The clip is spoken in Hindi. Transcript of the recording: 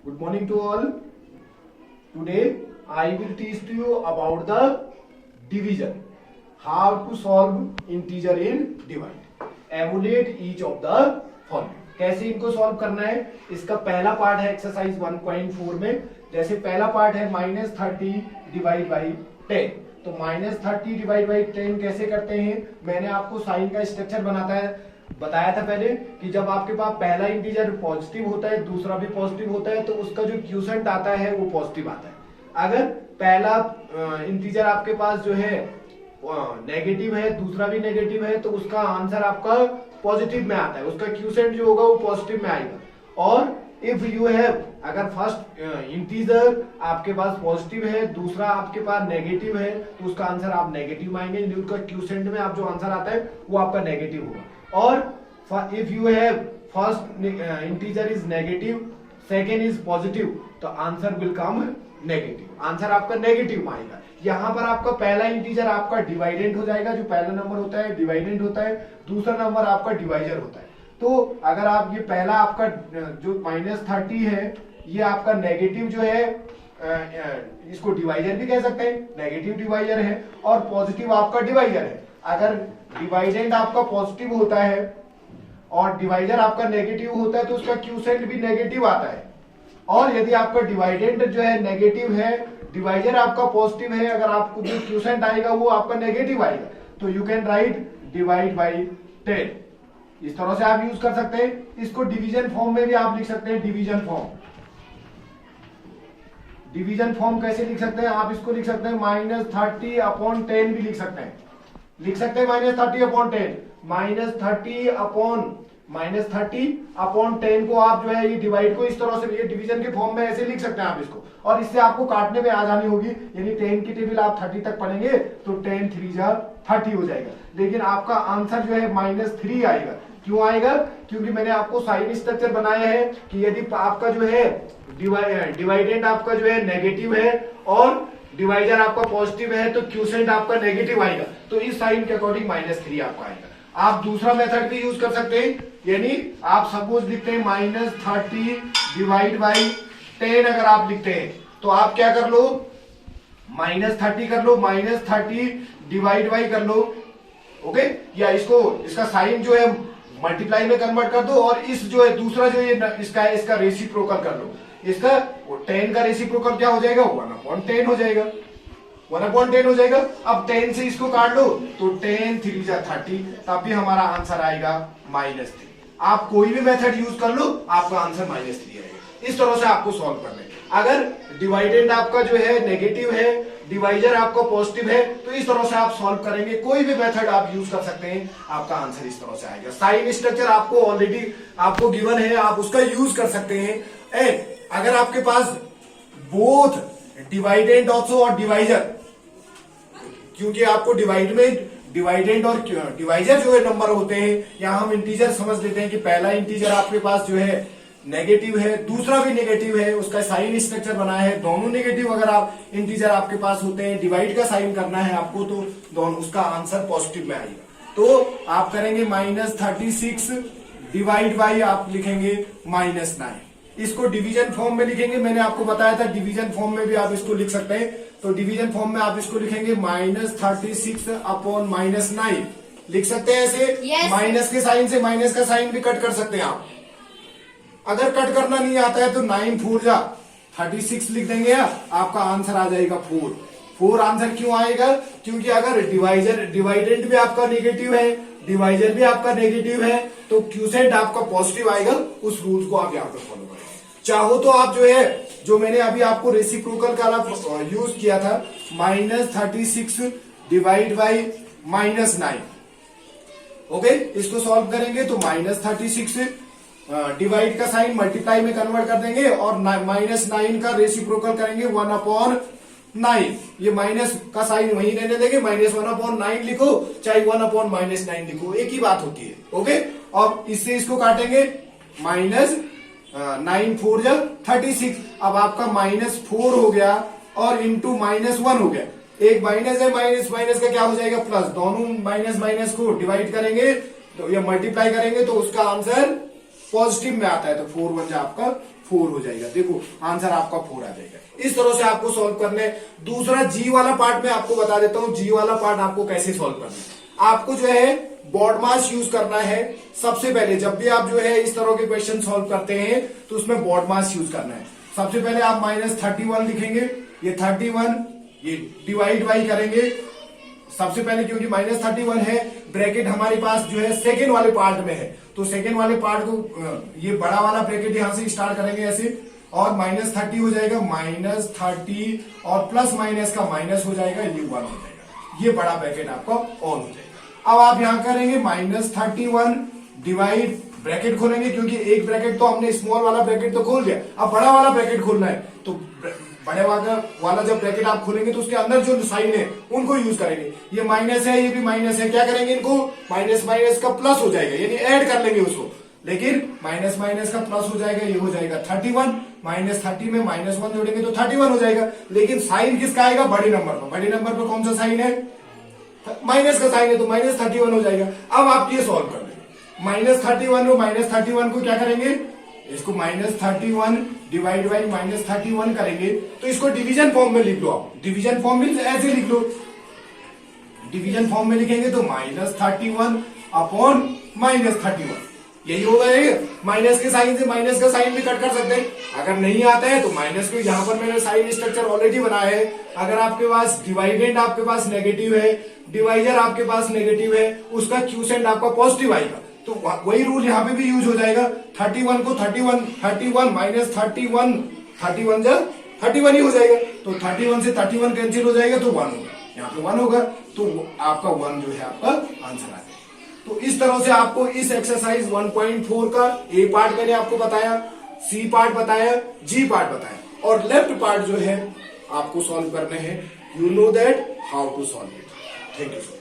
Good morning to all. Today I will teach to you about the division. How to solve integer in divide. Evaluate each of the following. कैसे इनको सॉल्व करना है, इसका पहला पार्ट है एक्सरसाइज 1.4 में. जैसे पहला पार्ट है -30 डिवाइड बाई 10. तो -30 डिवाइड बाई 10 कैसे करते हैं, मैंने आपको साइन का स्ट्रक्चर बताया था पहले कि जब आपके पास पहला इंटीजर पॉजिटिव होता है, दूसरा भी पॉजिटिव होता है, तो उसका जो क्यूसेंट आता है वो पॉजिटिव आता है. अगर पहला इंटीजर आपके पास जो है नेगेटिव है, दूसरा भी नेगेटिव है, तो उसका आंसर आपका पॉजिटिव में आता है, उसका क्यूसेंट जो होगा वो पॉजिटिव में आएगा. और इफ यू हैव, अगर फर्स्ट इंटीजर आपके पास पॉजिटिव है, दूसरा आपके पास नेगेटिव है, तो उसका आंसर आप नेगेटिव में आएंगे. उसका क्यूसेंट में आप जो आंसर आता है वो आपका नेगेटिव होगा. और if you have first integer is negative, second is positive, तो answer will come negative. Answer आपका नेगेटिव में आएगा. यहां पर आपका पहला इंटीजर आपका डिवाइडेंट हो जाएगा, जो पहला नंबर होता है डिवाइडेंट होता है, दूसरा नंबर आपका डिवाइजर होता है. तो अगर आप ये पहला आपका जो -30 है, ये आपका नेगेटिव जो है, इसको डिवाइजर भी कह सकते हैं, नेगेटिव डिवाइजर है, और पॉजिटिव आपका डिवाइजर है. अगर डिवाइडेंट आपका पॉजिटिव होता है और डिवाइजर आपका नेगेटिव होता है, तो उसका क्यूसेंट भी नेगेटिव आता है. और यदि आपका डिवाइडेंट जो है नेगेटिव है, डिवाइजर आपका पॉजिटिव है, अगर आपको जो क्यूसेंट आएगा वो आपका नेगेटिव आएगा. तो you can write divide by 10. इस तरह से आप यूज कर सकते हैं. इसको डिवीजन फॉर्म में भी आप लिख सकते हैं. डिवीजन फॉर्म कैसे लिख सकते हैं, आप इसको लिख सकते हैं -30/10 भी लिख सकते हैं. -30/10. -30/10 को आप जो है ये डिवाइड को इस तरह से, ये डिवीजन के फॉर्म में ऐसे लिख सकते हैं आप इसको. और इससे आपको काटने में आसानी होगी. यानी 10 की टेबल आप 30 तक पढ़ेंगे तो 10 3 जा 30 हो जाएगा. लेकिन आपका आंसर जो है -3 आएगा. क्यों आएगा, क्योंकि मैंने आपको साइन स्ट्रक्चर बनाया है कि यदि आपका जो है डिवाइडेंट आपका जो है नेगेटिव है और डिवाइजर आपका पॉजिटिव है, तो क्यूसेंट आपका नेगेटिव आएगा. तो इस साइन के अकॉर्डिंग -3 आपका आएगा. आप दूसरा मेथड भी यूज कर सकते हैं. यानी आप सपोज लिखते हैं -30 डिवाइड बाई 10. अगर आप लिखते हैं तो आप क्या कर लो, -30 कर लो, -30 डिवाइड बाई कर लो. ओके, या इसका साइन जो है मल्टीप्लाई में कन्वर्ट कर दो, और इस जो है दूसरा जो ये इसका रेसिप्रोकल कर लो. इसका 10 का रेसिप्रोकल क्या हो जाएगा, 1/10 हो जाएगा. 1/10 हो जाएगा. अब 10 से इसको काट लो तो 10 3 जा 30, तब भी हमारा आंसर आएगा -3. आप कोई भी मेथड यूज कर लो, आपका आंसर -3 आएगा. इस तरह से आपको सॉल्व करना है. अगर डिवाइडेंट आपका जो है नेगेटिव है, डिवाइजर आपका पॉजिटिव है, तो इस तरह से आप सॉल्व करेंगे. कोई भी मेथड आप यूज कर सकते हैं, आपका आंसर इस तरह से आएगा. साइन स्ट्रक्चर आपको ऑलरेडी आपको गिवन है, आप उसका यूज कर सकते हैं. एंड अगर आपके पास बोथ डिवाइडेंट ऑल्सो और डिवाइजर, क्योंकि आपको डिवाइड में डिवाइडेंट और डिवाइजर जो है नंबर होते हैं, यहां हम इंटीजर समझ लेते हैं कि पहला इंटीजर आपके पास जो है नेगेटिव है, दूसरा भी नेगेटिव है, उसका साइन स्ट्रक्चर बनाया है. दोनों नेगेटिव अगर आप इंटीजर आपके पास होते हैं, डिवाइड का साइन करना है आपको, तो दोनों उसका आंसर पॉजिटिव में आएगा. तो आप करेंगे -36 डिवाइड बाई आप लिखेंगे -9. इसको डिवीजन फॉर्म में लिखेंगे. मैंने आपको बताया था डिवीजन फॉर्म में भी आप इसको लिख सकते हैं. तो डिवीजन फॉर्म में आप इसको लिखेंगे -36/-9 लिख सकते हैं ऐसे. माइनस के साइन से माइनस का साइन भी कट कर सकते हैं आप. अगर कट करना नहीं आता है तो 9 4 जा 36 लिख देंगे, आपका आंसर आ जाएगा 4 आंसर क्यों आएगा, क्योंकि अगर डिवाइडेंट भी आपका नेगेटिव है, डिवाइजर भी आपका नेगेटिव है, तो क्यूसेंट आपका पॉजिटिव आएगा. उस रूल को आप यहाँ पे फॉलो करेंगे. चाहो तो आप जो है, जो मैंने अभी आपको रेसिप्रोकल का यूज किया था, -36 डिवाइड बाई -9. ओके, इसको सॉल्व करेंगे तो -36 डिवाइड का साइन मल्टीप्लाई में कन्वर्ट कर देंगे, और -9 का रेसिप्रोकल करेंगे 1/9. ये माइनस का साइन वहीं रहने देंगे, -1/9 लिखो चाहे 1/-9 लिखो, एक ही बात होती है. ओके, और इससे इसको काटेंगे, -9 4 जा 36. अब आपका -4 हो गया और इंटू -1 हो गया. एक माइनस है, माइनस का क्या हो जाएगा प्लस. दोनों माइनस को डिवाइड करेंगे तो ये मल्टीप्लाई करेंगे तो उसका आंसर पॉजिटिव में आता है तो 4 1 आपका 4 हो जाएगा। देखो आंसर आपका 4 आ जाएगा। इस तरह से आपको सॉल्व करना है। दूसरा जी वाला पार्ट में आपको बता देता हूं, जी वाला पार्ट आपको कैसे सॉल्व करना है। आपको जो है बॉड मास यूज करना है। सबसे पहले जब भी आप जो है इस तरह के क्वेश्चन सॉल्व करते हैं तो उसमें बॉड मास यूज करना है। सबसे पहले आप -31 लिखेंगे, ये 31 ये डिवाइड बाई करेंगे। सबसे पहले क्योंकि -31 है, ब्रैकेट हमारे पास जो है सेकेंड वाले पार्ट में है, तो सेकेंड वाले पार्ट को ये बड़ा वाला ब्रैकेट यहां से स्टार्ट करेंगे ऐसे, और -30 हो जाएगा, -30 और प्लस माइनस का माइनस हो जाएगा, ये 1 हो जाएगा। ये बड़ा ब्रैकेट आपका ऑन हो जाएगा। अब आप यहां करेंगे -31 डिवाइड, ब्रैकेट खोलेंगे क्योंकि एक ब्रैकेट तो हमने स्मॉल वाला ब्रैकेट तो खोल दिया, अब बड़ा वाला ब्रैकेट खोलना है। तो बड़े वाला जब ब्रैकेट आप खोलेंगे तो उसके अंदर जो साइन है उनको यूज करेंगे। ये माइनस है, ये भी माइनस है, क्या करेंगे इनको माइनस माइनस का प्लस हो जाएगा, यानी ऐड कर लेंगे उसको, लेकिन माइनस माइनस का प्लस हो जाएगा, ये हो जाएगा 31, -30 में -1 जोड़ेंगे तो 31 हो जाएगा। लेकिन साइन किसका आएगा, बड़े नंबर पर। बड़े नंबर पर कौन सा साइन है, माइनस का साइन है, तो -31 हो जाएगा। अब आप ये सॉल्व कर लेंगे, -31 और -31 को क्या करेंगे, इसको -31 डिवाइड बाई -31 करेंगे तो इसको डिवीजन फॉर्म में लिख लो। आप डिवीजन फॉर्म में ऐसे लिख लो, डिवीजन फॉर्म में लिखेंगे तो -31 अपॉन -31, यही होगा। माइनस के साइन से माइनस का साइन भी कट कर सकते हैं, अगर नहीं आता है तो माइनस को, यहाँ पर मैंने साइन स्ट्रक्चर ऑलरेडी बनाया है। अगर आपके पास डिवाइडेंड आपके पास नेगेटिव है, डिवाइजर आपके पास नेगेटिव है, उसका क्यूसेंट आपका पॉजिटिव आएगा, तो वही रूल यहाँ पे भी यूज हो जाएगा। 31 को 31 -31 जब 31 ही हो जाएगा, तो 31 से 31 कैंसिल हो जाएगा तो 1 होगा, यहाँ पे 1 होगा, तो आपका 1 जो है आपका आंसर आ जाएगा। तो इस तरह से आपको इस एक्सरसाइज 1.4 का ए पार्ट मैंने आपको बताया, सी पार्ट बताया, जी पार्ट बताया, और लेफ्ट पार्ट जो है आपको सॉल्व करने हैं। You know that how to solve it. Thank you so much.